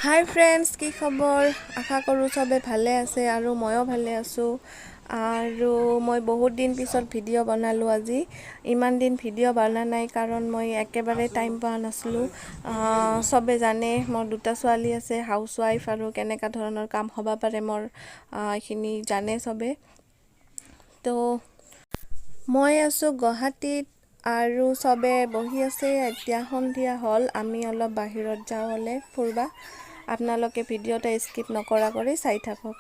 হাই friends, কি খবৰ? আশা কৰোঁ চবে ভালে আছে আৰু ময়ো ভালে আছোঁ। আৰু মই বহুত দিন পিছত ভিডিঅ' বনালোঁ আজি। ইমান দিন ভিডিঅ' বনা নাই কাৰণ মই একেবাৰে টাইম পোৱা নাছিলোঁ। চবে জানে মোৰ দুটা ছোৱালী আছে, হাউচৱাইফ, আৰু কেনেকুৱা ধৰণৰ কাম হ'ব পাৰে মোৰ এইখিনি জানে চবে। তো মই আছোঁ গুৱাহাটীত আৰু চবে বহি আছে। এতিয়া সন্ধিয়া হ'ল, আমি অলপ বাহিৰত যাওঁ হ'লে ফুৰবা। আপোনালোকে ভিডিঅ'টা স্কিপ নকৰা কৰি চাই থাকক।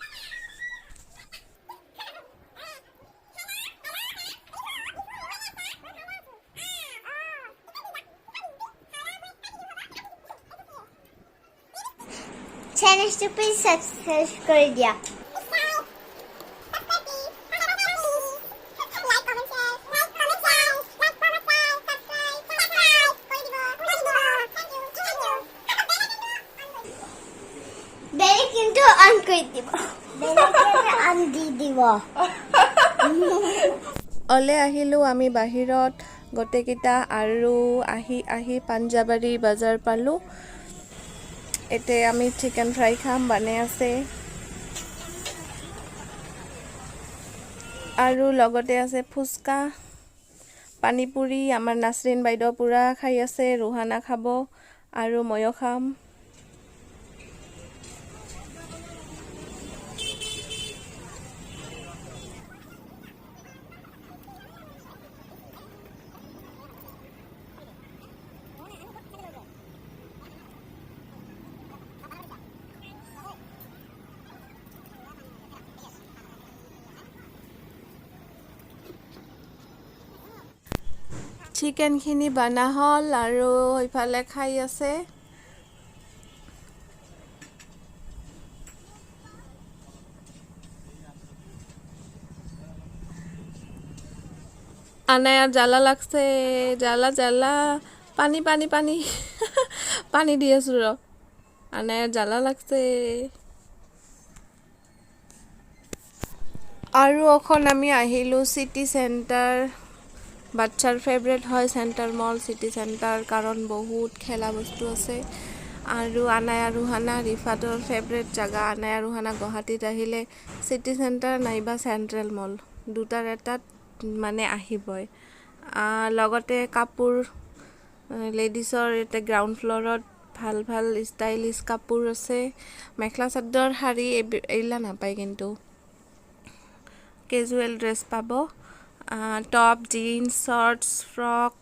Channel please subscribe করে দিয়া। বেল কিন্তু অন করে দিব। বেলকে অন দি দিব। অলে আহিলোঁ আমি বাহিৰত গোটেইকেইটা, আৰু আহি পাঞ্জাবাৰী বজাৰ পালোঁ। এতিয়া আমি চিকেন ফ্ৰাই খাম, বনাই আছে। আৰু লগতে আছে ফুচকা, পানীপুৰি। আমাৰ নাছৰিন বাইদেউ পূৰা খাই আছে, ৰুহানা খাব আৰু ময়ো খাম। চিকেনখিনি বনা হ'ল আৰু ইফালে খাই আছে। আনায়াৰ জ্বালা লাগছে, জ্বালা পানী পানী পানী পানী দি আছোঁ ৰ। আনায়াৰ জ্বালা লাগছে। আৰু এখন আমি আহিলোঁ চিটি চেণ্টাৰ। বাচ্চাৰ ফেভৰেট হয় চেণ্টাৰ মল, চিটি চেণ্টাৰ, কাৰণ বহুত খেলা বস্তু আছে। আৰু আনায়া ৰুহানা ৰিফাতৰ ফেভৰেট জেগা। আনায়া ৰুহানা গুৱাহাটীত আহিলে চিটি চেণ্টাৰ নাইবা চেণ্ট্ৰেল মল দুটাৰ এটাত মানে আহিবই। লগতে কাপোৰ, লেডিছৰ এতিয়া গ্ৰাউণ্ড ফ্ল'ৰত ভাল ভাল ষ্টাইলিছ কাপোৰ আছে। মেখেলা চাদৰ, শাৰী এইবিলাক নাপায়, কিন্তু কেজুৱেল ড্ৰেছ পাব। Top, jeans, shorts, frock,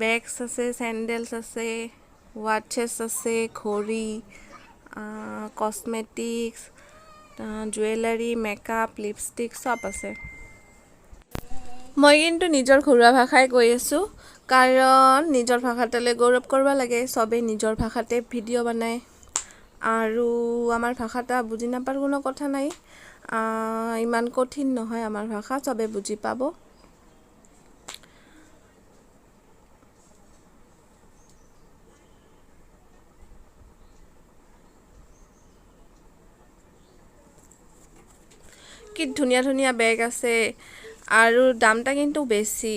bags আছে, চেণ্ডেলছ আছে, ৱাটছেছ আছে, ঘড়ী, কছমেটিক্স, জুৱেলাৰী, মেকআপ, লিপষ্টিক চব আছে। মই কিন্তু নিজৰ ঘৰুৱা ভাষাই কৈ আছোঁ, কাৰণ নিজৰ ভাষাটোলৈ গৌৰৱ কৰিব লাগে। চবেই নিজৰ ভাষাতে ভিডিঅ' বনায়, আৰু আমাৰ ভাষাটা বুজি নাপাৰ কোনো কথা নাই। ইমান কঠিন নহয় আমাৰ ভাষা, চবে বুজি পাব। কি ধুনীয়া ধুনীয়া বেগ আছে, আৰু দামটা কিন্তু বেছি।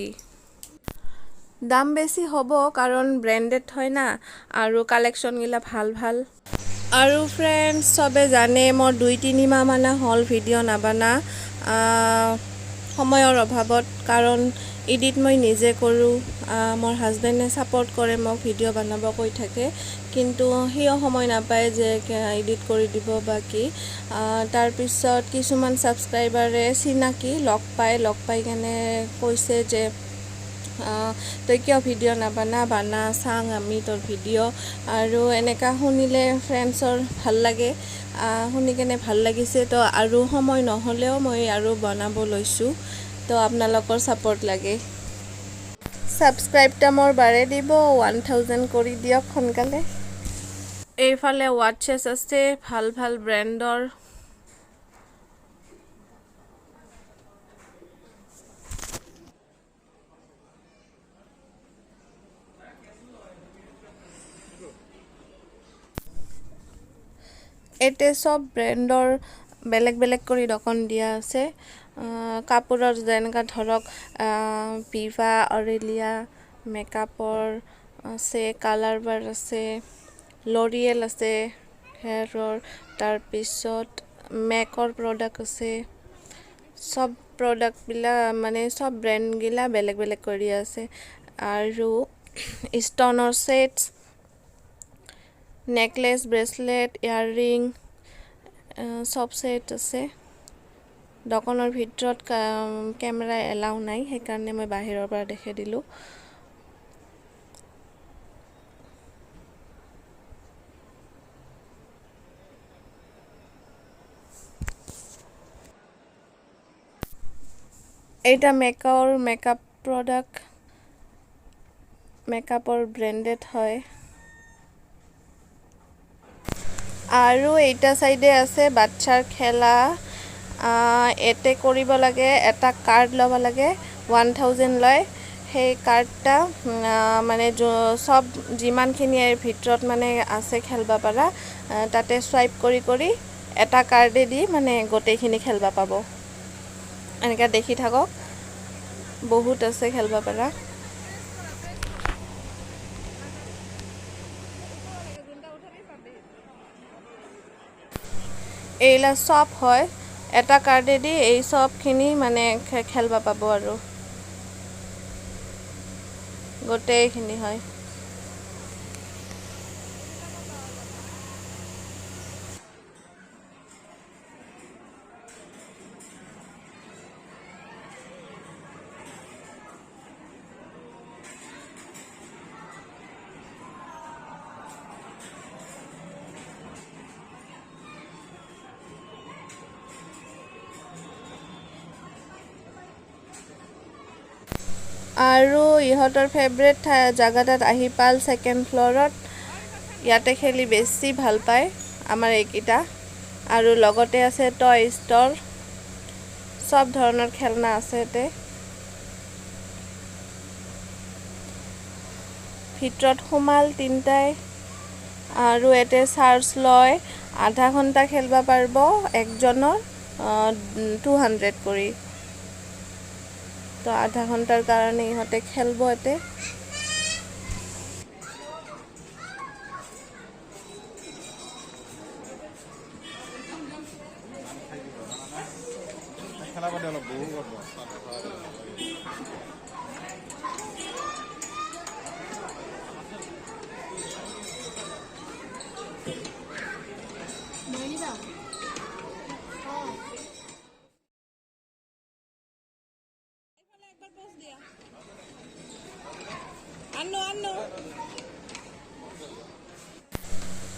দাম বেছি হ'ব কাৰণ ব্ৰেণ্ডেড হয় না, আৰু কালেকশ্যনগিলা ভাল ভাল। আৰু ফ্ৰেণ্ডছ, চবে জানে মই 2-3 মাহ মানে হ'ল ভিডিঅ' নাবানা, সময়ৰ অভাৱত। কাৰণ এডিট মই নিজে কৰোঁ, মোৰ হাজবেণ্ডে ছাপৰ্ট কৰে মোক, ভিডিঅ' বনাব কৈ থাকে, কিন্তু সিও সময় নাপায় যে এডিট কৰি দিব বা কি। তাৰপিছত কিছুমান ছাবস্ক্ৰাইবাৰে চিনাকি লগ পাই কেনে কৈছে যে তই কিয় ভিডিঅ' বানা চাং আমি তোৰ ভিডিঅ'। আৰু এনেকুৱা শুনিলে ফ্ৰেণ্ডছৰ ভাল লাগে, শুনি কেনে ভাল লাগিছে। তো আৰু সময় নহ'লেও মই আৰু বনাব লৈছোঁ, তো আপোনালোকৰ ছাপৰ্ট লাগে। ছাবস্ক্ৰাইবটা মোৰ বাৰে দিব, 1000 কৰি দিয়ক সোনকালে। এইফালে ৱাটছেছ আছে ভাল ভাল ব্ৰেণ্ডৰ। এতে চব ব্ৰেণ্ডৰ বেলেগ বেলেগ কৰি দোকান দিয়া আছে। কাপোৰৰ যেনেকৈ ধৰক ভিভা, অৰেলিয়া, মেকআপৰ আছে, কালাৰ বাৰ আছে, ল'ৰিয়েল আছে, হেয়াৰৰ, তাৰপিছত মেকৰ প্ৰডাক্ট আছে। সব প্ৰডাক্টবিলাক মানে সব ব্ৰেণ্ডগিলা বেলেগ বেলেগ কৰি আছে। আৰু ষ্টনৰ ছেটছ, নেকলেছ, ব্ৰেচলেট, ইয়াৰৰিং সব ছেট আছে। দোকানৰ ভিতৰত কেমেৰা এলাউ নাই, সেইকাৰণে মই বাহিৰৰ পৰা দেখাই দিলোঁ। এইটা মেকআপ প্ৰডাক্ট, মেকআপৰ ব্ৰেণ্ডেড হয়। আৰু এইটা চাইডে আছে বাচ্চাৰ খেলা। এতে কৰিব লাগে, এটা কাৰ্ড ল'ব লাগে, 1000 লয়। সেই কাৰ্ডটা মানে সব যিমানখিনি ভিতৰত মানে আছে খেলিব পাৰা, তাতে স্ৱাইপ কৰি কৰি এটা কাৰ্ডে দি মানে গোটেইখিনি খেলিব পাব। এনেকৈ দেখি থাকক, বহুত আছে খেলিব পাৰা। এইলা সব হয়, এটা কাৰ্ডে দি এই সবখিনি মানে খেলিব পাব আৰু গোটেইখিনি হয়। আৰু ইহঁতৰ ফেভৰেট জাগাটাত আহি পাল, ছেকেণ্ড ফ্ল'ৰত। ইয়াতে খেলি বেছি ভাল পায় আমাৰ এইকেইটা। আৰু লগতে আছে টয় ষ্ট'ৰ, সব ধৰণৰ খেলনা আছে ইয়াতে। ভিতৰত সোমাল তিনিটাই, আৰু ইয়াতে চাৰ্জ লয়। আধা ঘণ্টা খেলিব পাৰিব একজনৰ 200 কৰি। তো আধা ঘণ্টাৰ কাৰণে ইহঁতে খেলিব ইয়াতে।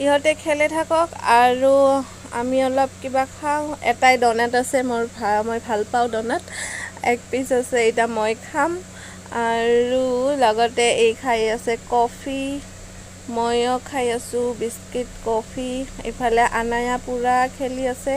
ইহঁতে খেলে থাকক আৰু আমি অলপ কিবা খাওঁ। এটাই ডনাট আছে, মই ভাল পাওঁ ডনাট। এক পিচ আছে, এতিয়া মই খাম। আৰু লগতে এই খাই আছে কফি, ময়ো খাই আছোঁ বিস্কিট, কফি। ইফালে আনায়া পূৰা খেলি আছে।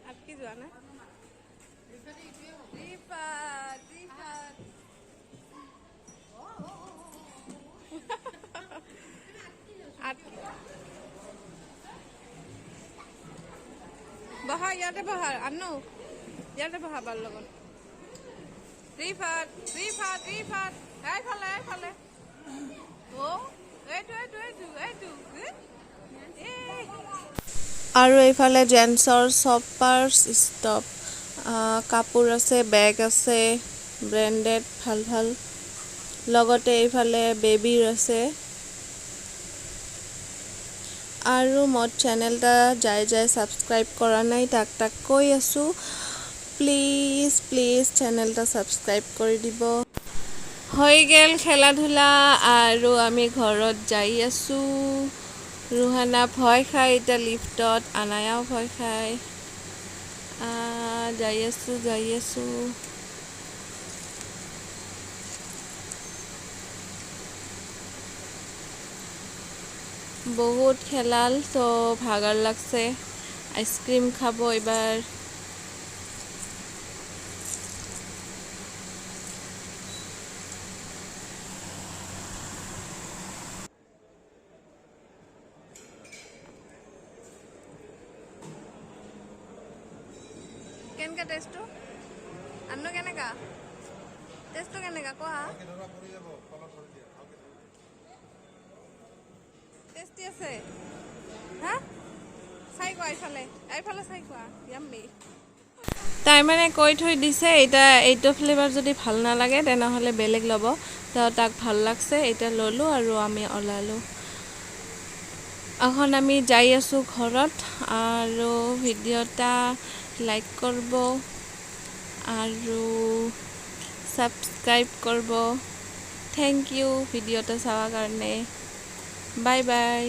আটকি যোৱা নাই। বহা ইয়াতে বহা, আনো ইয়াতে বহা বাৰ লগত। ৰিফাত ৰিফাত ৰিফাত এইফালে এইফালে। আৰু এইফালে জেন্টছৰ চপাৰ্ছ ষ্টপ, কাপোৰ আছে, বেগ আছে। ব্ৰেণ্ডেড ভাল ভাল লগতে এইফালে বেবীৰ আছে আৰু মোৰ চেনেলটা যাই সাবস্ক্ৰাইব কৰা নাই তাক কৈ আছো প্লিজ চেনেলটা সাবস্ক্ৰাইব কৰি দিব হৈ গেল খেলা ধূলা আৰু আমি ঘৰত যাই আছো ৰুহানা ভয় খাই এটা লিফটত আনায়াও ভয় খাই যাই আছো বহুত খেলাল তো ভাগৰ লাগছে আইসক্ৰিম খাবো এবাৰ কেনেকা টেস্টটো আন্নু কেনেকা টেস্টটো কেনেকা কোৱা টেস্টি আছে হা চাই কোৱা এইফালে চাই কোৱা ইয়াম্মি তাই মানে কৈ থৈ দিছে এটা এইটো ফ্লেভাৰ যদি ভাল নালাগে তেনেহ'লে বেলেগ ল'ব তো তাক ভাল লাগছে এটা ল'লো আৰু আমি ওলালো এখন আমি যাই আছো ঘৰত আৰু ভিডিওটা লাইক কৰব আৰু সাবস্ক্ৰাইব কৰব থ্যাংক ইউ ভিডিওটা চাওয়াৰ কাৰণে বাই বাই